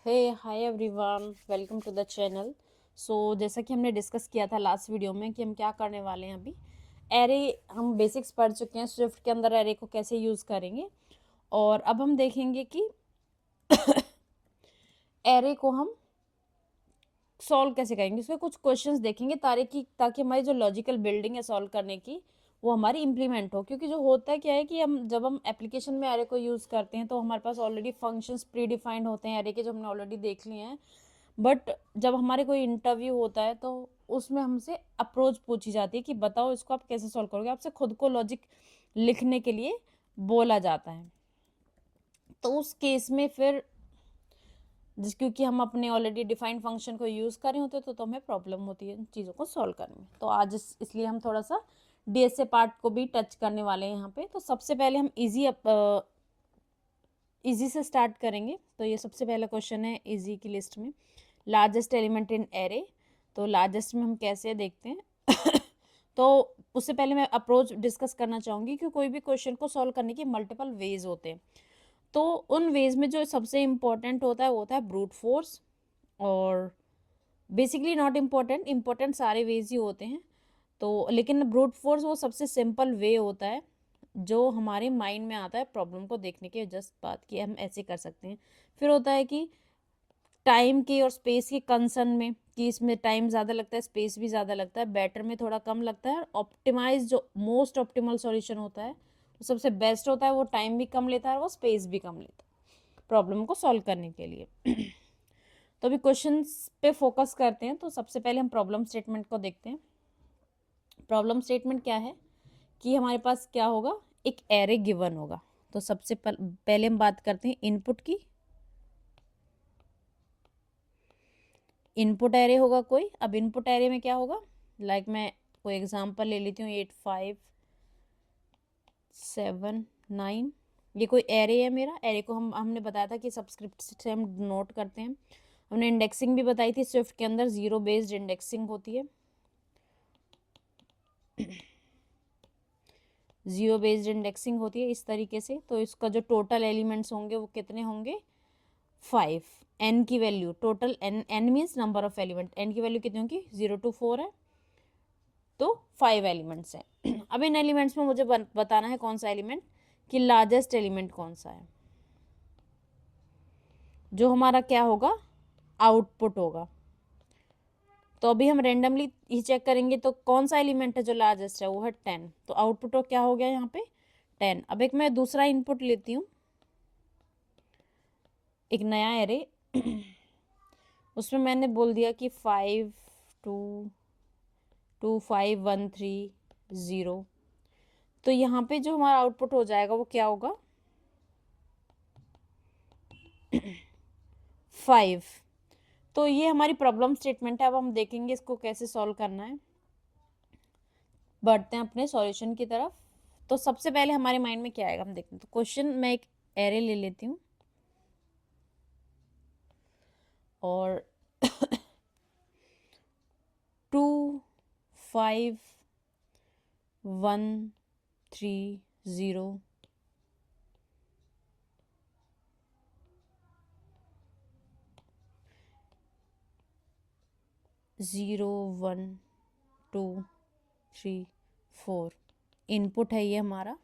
Hey hi everyone, welcome to the channel. जैसा कि हमने डिस्कस किया था लास्ट वीडियो में कि हम क्या करने वाले हैं अभी। एरे हम बेसिक्स पढ़ चुके हैं, स्विफ्ट के अंदर एरे को कैसे यूज़ करेंगे। और अब हम देखेंगे कि एरे को हम सॉल्व कैसे करेंगे। उसमें कुछ क्वेश्चंस देखेंगे ताकि हमारी जो लॉजिकल बिल्डिंग है सॉल्व करने की वो हमारी इम्प्लीमेंट हो। क्योंकि जो होता है क्या है कि जब हम एप्लीकेशन में एरे को यूज़ करते हैं तो हमारे पास ऑलरेडी फंक्शंस प्री डिफाइंड होते हैं एरे के, जो हमने ऑलरेडी देख लिए हैं। बट जब हमारे कोई इंटरव्यू होता है तो उसमें हमसे अप्रोच पूछी जाती है कि बताओ इसको आप कैसे सॉल्व करोगे। आपसे खुद को लॉजिक लिखने के लिए बोला जाता है। तो उस केस में फिर क्योंकि हम अपने ऑलरेडी डिफाइंड फंक्शन को यूज़ कर रहे होते हैं तो हमें प्रॉब्लम होती है इन चीज़ों को सॉल्व करने में। तो आज इसलिए हम थोड़ा सा डीएसए पार्ट को भी टच करने वाले हैं यहाँ पे। तो सबसे पहले हम इजी से स्टार्ट करेंगे। तो ये सबसे पहला क्वेश्चन है इजी की लिस्ट में, लार्जेस्ट एलिमेंट इन एरे। तो लार्जेस्ट में हम कैसे देखते हैं तो उससे पहले मैं अप्रोच डिस्कस करना चाहूँगी कि कोई भी क्वेश्चन को सॉल्व करने की मल्टीपल वेज होते हैं। तो उन वेज में जो सबसे इम्पोर्टेंट होता है वो होता है ब्रूट फोर्स। और बेसिकली नॉट इम्पोर्टेंट सारे वेज ही होते हैं। तो लेकिन ब्रूट फोर्स वो सबसे सिंपल वे होता है जो हमारे माइंड में आता है प्रॉब्लम को देखने के जस्ट बात की हम ऐसे कर सकते हैं। फिर होता है कि टाइम के और स्पेस के कंसर्न में कि इसमें टाइम ज़्यादा लगता है, स्पेस भी ज़्यादा लगता है, बेटर में थोड़ा कम लगता है। ऑप्टिमाइज जो मोस्ट ऑप्टिमल सॉल्यूशन होता है वो सबसे बेस्ट होता है, वो टाइम भी कम लेता है और वो स्पेस भी कम लेता है प्रॉब्लम को सॉल्व करने के लिए। तो अभी क्वेश्चंस पे फोकस करते हैं। तो सबसे पहले हम प्रॉब्लम स्टेटमेंट को देखते हैं। प्रॉब्लम स्टेटमेंट क्या है कि हमारे पास क्या होगा, एक एरे गिवन होगा। तो सबसे पहले हम बात करते हैं इनपुट की। इनपुट एरे होगा कोई। अब इनपुट एरे में क्या होगा, मैं कोई एग्जांपल ले लेती हूँ 8 5 7 9। ये कोई एरे है मेरा। एरे को हमने बताया था कि सबस्क्रिप्ट से हम नोट करते हैं। हमने इंडेक्सिंग भी बताई थी, स्विफ्ट के अंदर जीरो बेस्ड इंडेक्सिंग होती है। जीरो बेस्ड इंडेक्सिंग होती है इस तरीके से। तो इसका जो टोटल एलिमेंट्स होंगे वो कितने होंगे, 5। एन की value total, N means number of element, N की वैल्यू कितनी होगी 0 to 4 है, तो 5 एलिमेंट्स हैं। अब इन एलिमेंट्स में मुझे बताना है कौन सा एलिमेंट, कि लार्जेस्ट एलिमेंट कौन सा है जो हमारा क्या होगा, आउटपुट होगा। तो अभी हम रेंडमली ही चेक करेंगे तो कौन सा एलिमेंट है जो लार्जेस्ट है, वो है 10। तो आउटपुट क्या हो गया यहाँ पे 10। अब एक मैं दूसरा इनपुट लेती हूँ, एक नया एरे। उसमें मैंने बोल दिया कि 5 2 2 5 1 3 0। तो यहाँ पे जो हमारा आउटपुट हो जाएगा वो क्या होगा 5। तो ये हमारी प्रॉब्लम स्टेटमेंट है। अब हम देखेंगे इसको कैसे सॉल्व करना है। बढ़ते हैं अपने सॉल्यूशन की तरफ। तो सबसे पहले हमारे माइंड में क्या आएगा हम देखते हैं। तो क्वेश्चन, मैं एक एरे ले लेती हूँ और 2 5 1 3 0 0 1 2 3 4 इनपुट है ये हमारा,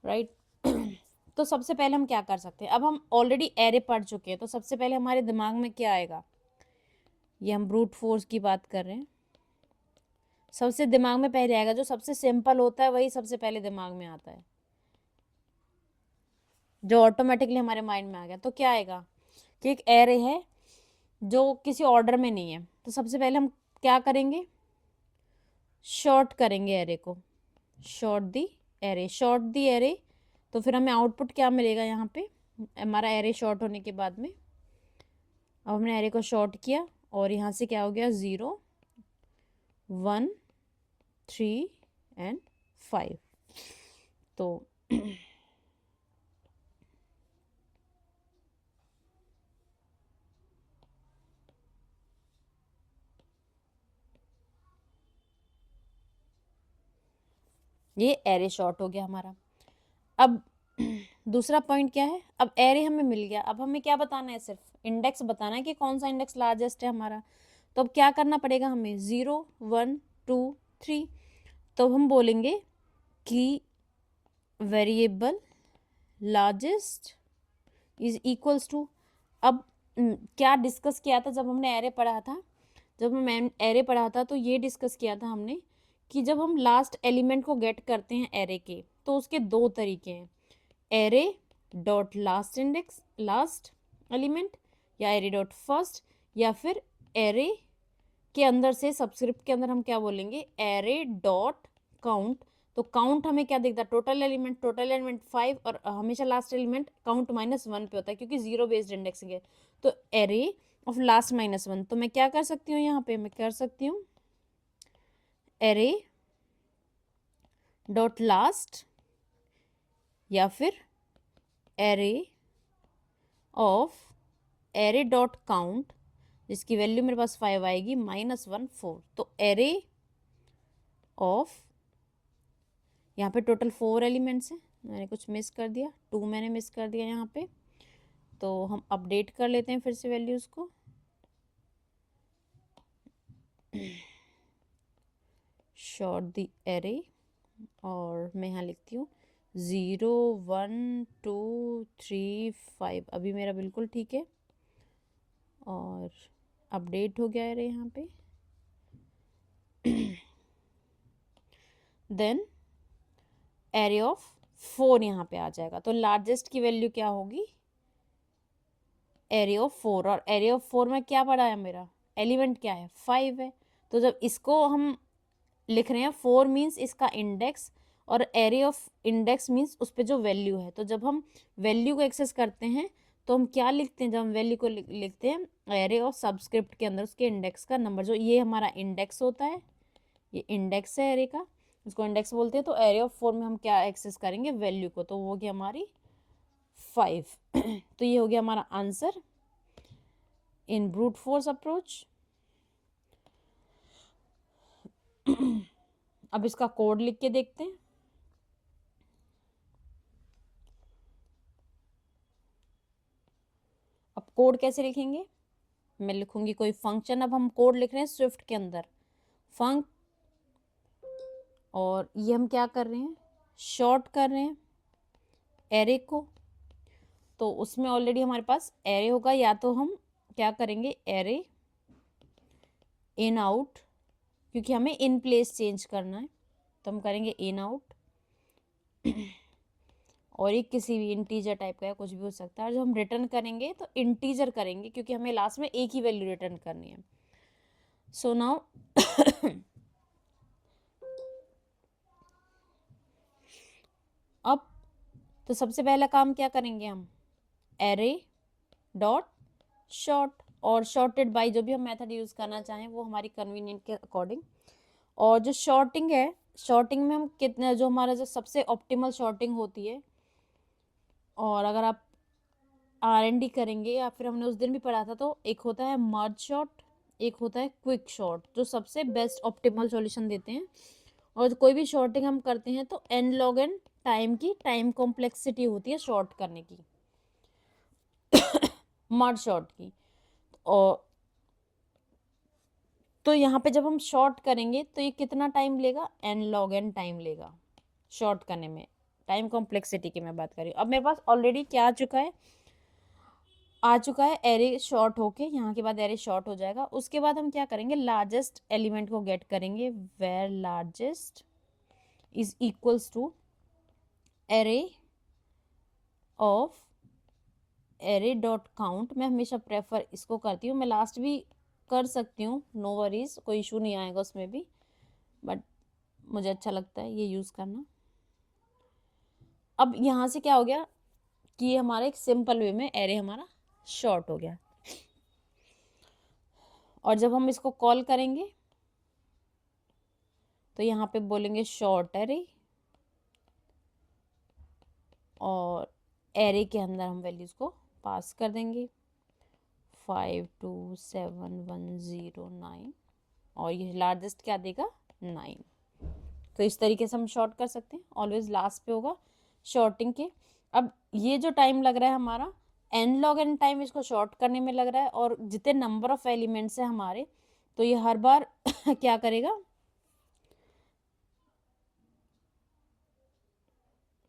राइट। तो सबसे पहले हम क्या कर सकते हैं, अब हम ऑलरेडी एरे पढ़ चुके हैं तो सबसे पहले हमारे दिमाग में क्या आएगा, ये हम ब्रूट फोर्स की बात कर रहे हैं। सबसे दिमाग में पहले आएगा जो सबसे सिंपल होता है, वही सबसे पहले दिमाग में आता है, जो ऑटोमेटिकली हमारे माइंड में आ गया। तो क्या आएगा कि एक एरे है जो किसी ऑर्डर में नहीं है। तो सबसे पहले हम क्या करेंगे, शॉर्ट करेंगे एरे को, शॉर्ट दी एरे, शॉर्ट दी एरे। तो फिर हमें आउटपुट क्या मिलेगा यहाँ पे, हमारा एरे शॉर्ट होने के बाद में, अब हमने एरे को शॉर्ट किया और यहाँ से क्या हो गया 0 1 3 एंड 5। तो ये एरे शॉर्ट हो गया हमारा। अब दूसरा पॉइंट क्या है, अब एरे हमें मिल गया, अब हमें क्या बताना है, सिर्फ इंडेक्स बताना है कि कौन सा इंडेक्स लार्जेस्ट है हमारा। तो अब क्या करना पड़ेगा हमें, 0 1 2 3। तो हम बोलेंगे कि variable largest is equals to, अब क्या डिस्कस किया था जब हमने एरे पढ़ा था, जब हम एरे पढ़ा था तो ये डिस्कस किया था हमने कि जब हम लास्ट एलिमेंट को गेट करते हैं एरे के, तो उसके दो तरीके हैं, array dot last index last element, या एरे डॉट फर्स्ट, या फिर एरे के अंदर से सबस्क्रिप्ट के अंदर हम क्या बोलेंगे, एरे डॉट काउंट। तो काउंट हमें क्या दिखता है, टोटल एलिमेंट 5, और हमेशा लास्ट एलिमेंट काउंट -1 पे होता है क्योंकि 0 बेस्ड इंडेक्सिंग है। तो एरे ऑफ लास्ट -1, तो मैं क्या कर सकती हूँ यहाँ पे, मैं कर सकती हूँ एरे डॉट लास्ट, या फिर array of array dot count, जिसकी वैल्यू मेरे पास 5 आएगी, -1 4। तो एरे ऑफ, यहाँ पे टोटल 4 एलिमेंट्स हैं, मैंने कुछ मिस कर दिया, 2 मैंने मिस कर दिया यहाँ पे, तो हम अपडेट कर लेते हैं फिर से वैल्यूज़ को। शॉर्ट द एरे, और मैं यहाँ लिखती हूँ 0 1 2 3 5, अभी मेरा बिल्कुल ठीक है, और अपडेट हो गया एरे यहाँ पे। देन एरे ऑफ 4 यहाँ पे आ जाएगा, तो लार्जेस्ट की वैल्यू क्या होगी, एरे ऑफ 4, और एरे ऑफ 4 में क्या पड़ा है, मेरा एलिमेंट क्या है, 5 है। तो जब इसको हम लिख रहे हैं, 4 मीन्स इसका इंडेक्स, और एरे ऑफ इंडेक्स मीन्स उस पर जो वैल्यू है। तो जब हम वैल्यू को एक्सेस करते हैं तो हम क्या लिखते हैं, जब हम वैल्यू को लिखते हैं एरे ऑफ सबस्क्रिप्ट के अंदर उसके इंडेक्स का नंबर, जो ये हमारा इंडेक्स होता है, ये इंडेक्स है एरे का, इसको इंडेक्स बोलते हैं। तो एरे ऑफ 4 में हम क्या एक्सेस करेंगे, वैल्यू को, तो वो हो गया हमारी 5। तो ये हो गया हमारा answer in brute force approach. अब इसका कोड लिख के देखते हैं। अब कोड कैसे लिखेंगे, मैं लिखूंगी कोई फंक्शन, अब हम कोड लिख रहे हैं स्विफ्ट के अंदर फंक, और ये हम क्या कर रहे हैं, शॉर्ट कर रहे हैं एरे को। तो उसमें ऑलरेडी हमारे पास एरे होगा, या तो हम क्या करेंगे, एरे इन आउट, क्योंकि हमें इन प्लेस चेंज करना है, तो हम करेंगे इन आउट। और ये किसी भी इंटीजर टाइप का या कुछ भी हो सकता है, और जो हम रिटर्न करेंगे तो इंटीजर करेंगे क्योंकि हमें लास्ट में एक ही वैल्यू रिटर्न करनी है। सो नाउ अब तो सबसे पहला काम क्या करेंगे हम, एरे डॉट शॉर्ट, और शॉर्टेड बाय जो भी हम मेथड यूज करना चाहें वो हमारी कन्वीनियंट के अकॉर्डिंग। और जो शॉर्टिंग है, शॉर्टिंग में हम कितने, जो हमारा जो सबसे ऑप्टिमल शॉर्टिंग होती है, और अगर आप R&D करेंगे या फिर हमने उस दिन भी पढ़ा था, तो एक होता है मर्ज शॉर्ट, एक होता है क्विक शॉर्ट, जो सबसे बेस्ट ऑप्टिमल सॉल्यूशन देते हैं। और कोई भी शॉर्टिंग हम करते हैं तो n log n टाइम की टाइम कॉम्प्लेक्सिटी होती है शॉर्ट करने की, मर्ज शॉर्ट की। और तो यहाँ पे जब हम शॉर्ट करेंगे तो ये कितना टाइम लेगा, n log n टाइम लेगा शॉर्ट करने में, टाइम कॉम्प्लेक्सिटी की मैं बात कर रही हूँ। अब मेरे पास ऑलरेडी क्या आ चुका है एरे शॉर्ट होके, यहाँ के बाद एरे शॉर्ट हो जाएगा। उसके बाद हम क्या करेंगे, लार्जेस्ट एलिमेंट को गेट करेंगे, where largest is equals to array of array dot count. मैं हमेशा प्रेफर इसको करती हूँ, मैं लास्ट भी कर सकती हूँ, नो वरीज, कोई इशू नहीं आएगा उसमें भी, बट मुझे अच्छा लगता है ये यूज़ करना। अब यहाँ से क्या हो गया कि ये हमारा एक सिंपल वे में एरे हमारा शॉर्ट हो गया। और जब हम इसको कॉल करेंगे तो यहाँ पे बोलेंगे शॉर्ट एरे, और एरे के अंदर हम वैल्यूज को पास कर देंगे 5 2 7 1 0 9, और ये लार्जेस्ट क्या देगा, 9। तो इस तरीके से हम शॉर्ट कर सकते हैं, ऑलवेज लास्ट पे होगा शॉर्टिंग के। अब ये जो टाइम लग रहा है हमारा n log n टाइम इसको शॉर्ट करने में लग रहा है, और जितने नंबर ऑफ एलिमेंट्स है हमारे, तो ये हर बार क्या करेगा,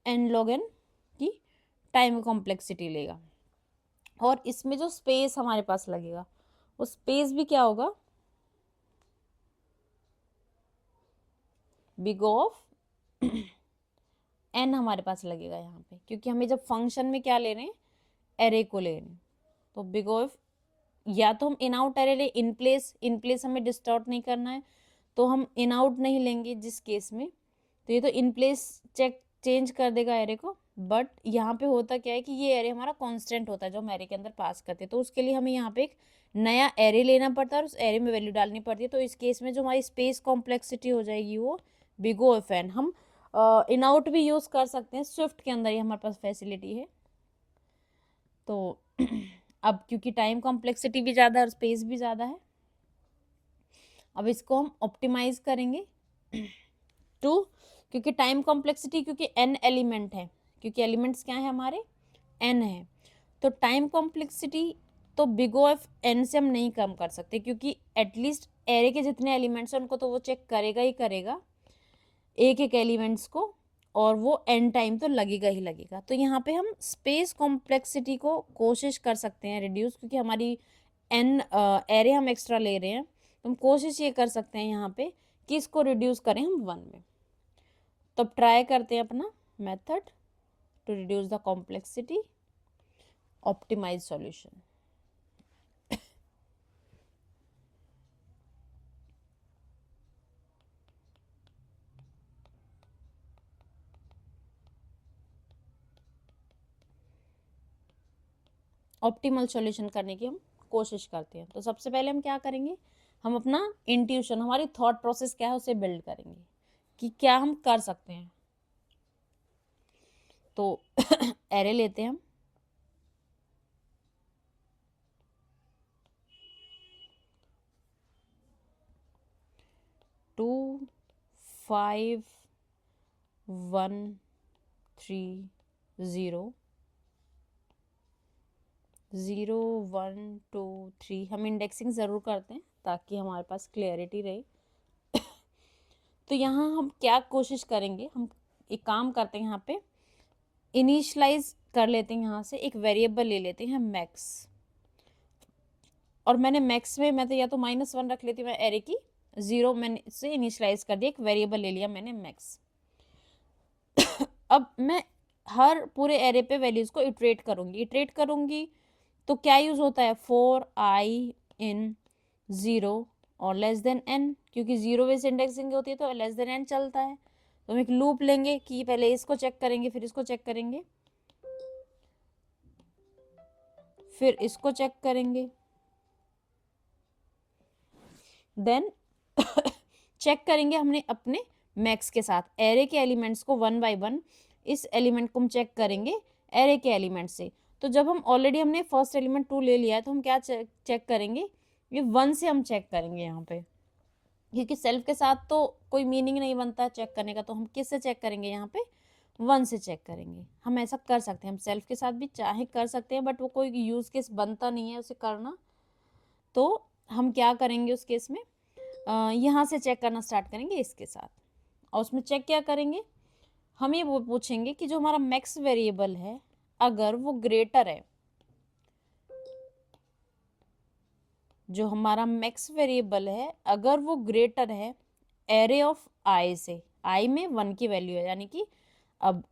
n log n की टाइम कॉम्प्लेक्सिटी लेगा। और इसमें जो स्पेस हमारे पास लगेगा वो स्पेस भी क्या होगा, बिग ऑफ n हमारे पास लगेगा यहाँ पे, क्योंकि हमें जब फंक्शन में क्या ले रहे हैं, एरे को ले रहे हैं। तो बिग ऑफ, या तो हम इन आउट एरे ले, इन प्लेस हमें डिस्टॉर्ट नहीं करना है, तो हम इन आउट नहीं लेंगे जिस केस में, तो ये तो इन प्लेस चेंज कर देगा एरे को। बट यहाँ पे होता क्या है कि ये एरे हमारा कांस्टेंट होता है जो हम एरे के अंदर पास करते हैं, तो उसके लिए हमें यहाँ पे एक नया एरे लेना पड़ता है और उस एरे में वैल्यू डालनी पड़ती है। तो इस केस में जो हमारी स्पेस कॉम्प्लेक्सिटी हो जाएगी वो बिग ओ एफ एन। हम इन आउट भी यूज़ कर सकते हैं, स्विफ्ट के अंदर ही हमारे पास फैसिलिटी है। तो अब क्योंकि टाइम कॉम्प्लेक्सिटी भी ज़्यादा है और स्पेस भी ज़्यादा है, अब इसको हम ऑप्टिमाइज करेंगे टू, क्योंकि टाइम कॉम्प्लेक्सिटी, क्योंकि n एलिमेंट है, क्योंकि एलिमेंट्स क्या है हमारे, n है, तो टाइम कॉम्प्लेक्सिटी तो बिग O ऑफ n से हम नहीं कम कर सकते, क्योंकि एटलीस्ट एरे के जितने एलिमेंट्स हैं उनको तो वो चेक करेगा ही करेगा, एक एक एलिमेंट्स को, और वो n टाइम तो लगेगा ही लगेगा। तो यहाँ पे हम स्पेस कॉम्प्लेक्सिटी को कोशिश कर सकते हैं रिड्यूस, क्योंकि हमारी n एरे हम एक्स्ट्रा ले रहे हैं, तो हम कोशिश ये कर सकते हैं यहाँ पे कि इसको रिड्यूस करें हम 1 में। तो अब ट्राई करते हैं अपना method to reduce the complexity, optimise solution. Optimal solution करने की हम कोशिश करते हैं। तो सबसे पहले हम क्या करेंगे, हम अपना इंट्यूशन, हमारी थॉट प्रोसेस क्या है उसे बिल्ड करेंगे कि क्या हम कर सकते हैं। तो एरे लेते हैं हम, टू 5 1 3 0 0 1 2 3, हम इंडेक्सिंग ज़रूर करते हैं ताकि हमारे पास क्लियरिटी रहे। तो यहाँ हम क्या कोशिश करेंगे, हम एक काम करते हैं, यहाँ पे इनिशलाइज कर लेते हैं, यहाँ से एक वेरिएबल ले लेते हैं मैक्स, और मैंने मैक्स में मैं तो या तो -1 रख लेती हूँ, मैं एरे की 0 मैंने से इनिशलाइज कर दिया, एक वेरिएबल ले लिया मैंने मैक्स। अब मैं हर पूरे एरे पे वैल्यूज़ को इटरेट करूँगी तो क्या यूज़ होता है, फॉर आई इन 0 और लेस देन n, क्योंकि 0 बेस इंडेक्सिंग होती है तो लेस देन n चलता है। तो हम एक लूप लेंगे कि पहले इसको चेक करेंगे, फिर इसको चेक करेंगे, फिर इसको चेक करेंगे, देन चेक करेंगे हमने अपने मैक्स के साथ एरे के एलिमेंट्स को 1 बाय 1, इस एलिमेंट को हम चेक करेंगे एरे के एलिमेंट से। तो जब हम ऑलरेडी हमने फर्स्ट एलिमेंट 2 ले लिया है तो हम क्या चेक करेंगे, ये 1 से हम चेक करेंगे यहाँ पे, क्योंकि सेल्फ के साथ तो कोई मीनिंग नहीं बनता चेक करने का, तो हम किस से चेक करेंगे, यहाँ पे 1 से चेक करेंगे। हम ऐसा कर सकते हैं, हम सेल्फ के साथ भी चाहे कर सकते हैं, बट वो कोई यूज़ केस बनता नहीं है उसे करना। तो हम क्या करेंगे उस केस में, यहाँ से चेक करना स्टार्ट करेंगे इसके साथ, और उसमें चेक क्या करेंगे, हम ये वो पूछेंगे कि जो हमारा मैक्स वेरिएबल है अगर वो ग्रेटर है, जो हमारा मैक्स वेरिएबल है अगर वो ग्रेटर है एरे ऑफ आई से, आई में 1 की वैल्यू है, यानी कि अब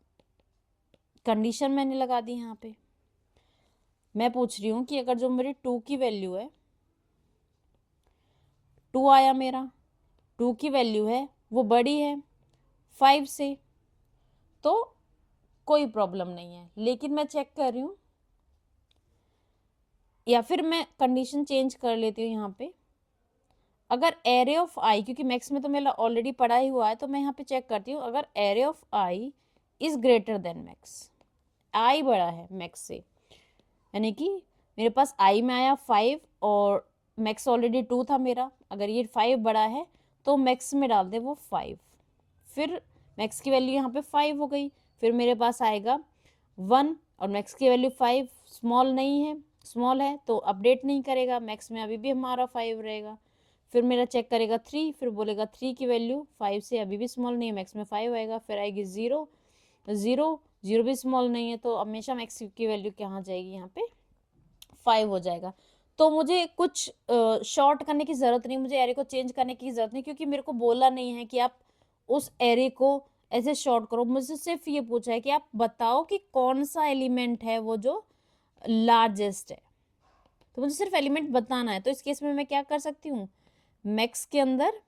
कंडीशन मैंने लगा दी यहाँ पे, मैं पूछ रही हूँ कि अगर जो मेरी 2 की वैल्यू है, 2 आया मेरा, 2 की वैल्यू है वो बड़ी है 5 से, तो कोई प्रॉब्लम नहीं है। लेकिन मैं चेक कर रही हूँ, या फिर मैं कंडीशन चेंज कर लेती हूँ यहाँ पे, अगर एरे ऑफ आई, क्योंकि मैक्स में तो मेरा ऑलरेडी पढ़ा ही हुआ है, तो मैं यहाँ पे चेक करती हूँ अगर array of I is greater than max, I बड़ा है मैक्स से, यानी कि मेरे पास आई में आया 5 और मैक्स ऑलरेडी 2 था मेरा, अगर ये 5 बड़ा है तो मैक्स में डाल दे वो 5, फिर मैक्स की वैल्यू यहाँ पे 5 हो गई, फिर मेरे पास आएगा 1 और मैक्स की वैल्यू 5 स्मॉल नहीं है, स्मॉल है तो अपडेट नहीं करेगा, मैक्स में अभी भी हमारा 5 रहेगा। फिर मेरा चेक करेगा 3, फिर बोलेगा 3 की वैल्यू 5 से अभी भी स्मॉल नहीं है, मैक्स में 5 आएगा। फिर आएगी 0, 0 0 भी स्मॉल नहीं है तो हमेशा मैक्स की वैल्यू कहाँ जाएगी, यहाँ पे 5 हो जाएगा। तो मुझे कुछ शॉर्ट करने की ज़रूरत नहीं, मुझे एरे को चेंज करने की ज़रूरत नहीं, क्योंकि मेरे को बोला नहीं है कि आप उस एरे को ऐसे शॉर्ट करो। मुझसे सिर्फ ये पूछा है कि आप बताओ कि कौन सा एलिमेंट है वो जो लार्जेस्ट है। तो मुझे सिर्फ एलिमेंट बताना है। तो इस केस में मैं क्या कर सकती हूँ, मैक्स के अंदर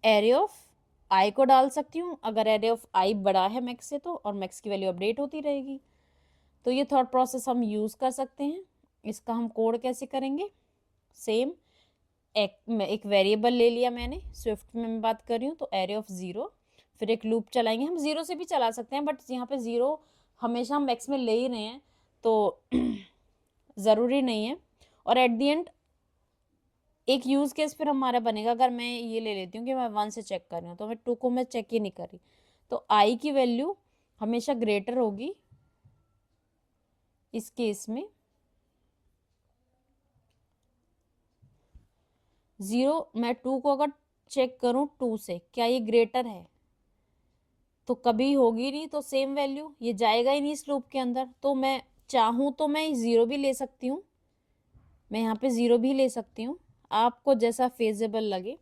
एरे ऑफ आई को डाल सकती हूँ, अगर एरे ऑफ आई बड़ा है मैक्स से तो, और मैक्स की वैल्यू अपडेट होती रहेगी। तो ये थॉट प्रोसेस हम यूज़ कर सकते हैं। इसका हम कोड कैसे करेंगे, सेम एक वेरिएबल ले लिया मैंने, स्विफ्ट में मैं बात कर रही हूँ, तो एरे ऑफ 0, फिर एक लूप चलाएंगे। हम 0 से भी चला सकते हैं, बट यहाँ पे 0 हमेशा हम मैक्स में ले ही रहे हैं तो ज़रूरी नहीं है। और एट दी एंड एक यूज़ केस फिर हमारा बनेगा, अगर मैं ये ले लेती हूँ कि मैं 1 से चेक कर रही हूँ तो मैं 2 को मैं चेक ही नहीं कर रही, तो आई की वैल्यू हमेशा ग्रेटर होगी इस केस में 0। मैं 2 को अगर चेक करूँ 2 से, क्या ये ग्रेटर है, तो कभी होगी नहीं, तो सेम वैल्यू ये जाएगा ही नहीं इस लूप के अंदर। तो मैं चाहूँ तो मैं 0 भी ले सकती हूँ, मैं यहाँ पे 0 भी ले सकती हूँ, आपको जैसा फेजेबल लगे।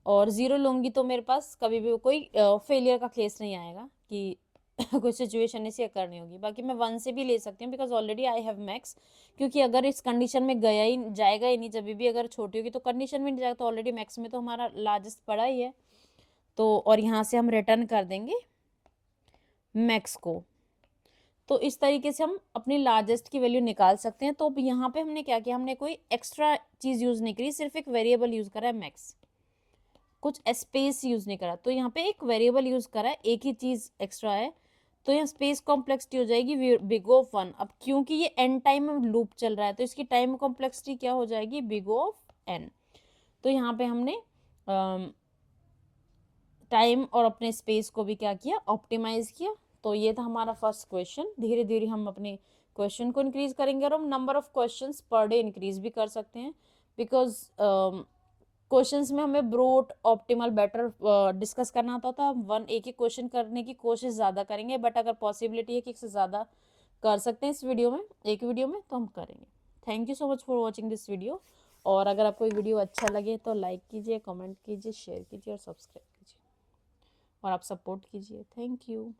और 0 लूँगी तो मेरे पास कभी भी कोई फेलियर का केस नहीं आएगा कि कोई सिचुएशन इसे करनी होगी। बाकी मैं 1 से भी ले सकती हूँ, because already I have max, क्योंकि अगर इस कंडीशन में गया ही जाएगा ही नहीं, जब भी अगर छोटी होगी तो कंडीशन में नहीं जाएगा, तो ऑलरेडी मैक्स में तो हमारा लार्जेस्ट पड़ा ही है। तो और यहाँ से हम रिटर्न कर देंगे मैक्स को। तो इस तरीके से हम अपनी लार्जेस्ट की वैल्यू निकाल सकते हैं। तो यहाँ पे हमने क्या किया, हमने कोई एक्स्ट्रा चीज़ यूज़ नहीं करी, सिर्फ एक वेरिएबल यूज़ करा है मैक्स, कुछ स्पेस यूज़ नहीं करा। तो यहाँ पे एक वेरिएबल यूज़ करा है, एक ही चीज़ एक्स्ट्रा है, तो यहाँ स्पेस कॉम्प्लेक्सिटी हो जाएगी बिग ऑफ 1। अब क्योंकि ये एन टाइम में लूप चल रहा है तो इसकी टाइम कॉम्प्लेक्सिटी क्या हो जाएगी, बिग ऑफ एन। तो यहाँ पे हमने टाइम और अपने स्पेस को भी क्या किया, ऑप्टिमाइज किया। तो ये था हमारा फर्स्ट क्वेश्चन। धीरे धीरे हम अपने क्वेश्चन को इंक्रीज करेंगे और हम number of questions per day increase भी कर सकते हैं, बिकॉज क्वेश्चंस में हमें ब्रूट ऑप्टिमल बेटर डिस्कस करना आता था। हम एक ही क्वेश्चन करने की कोशिश ज़्यादा करेंगे, बट अगर पॉसिबिलिटी है कि इससे ज़्यादा कर सकते हैं इस वीडियो में, एक वीडियो में, तो हम करेंगे। Thank you so much for watching this video. और अगर आपको ये वीडियो अच्छा लगे तो लाइक कीजिए, कमेंट कीजिए, शेयर कीजिए और सब्सक्राइब कीजिए, और आप सपोर्ट कीजिए। Thank you.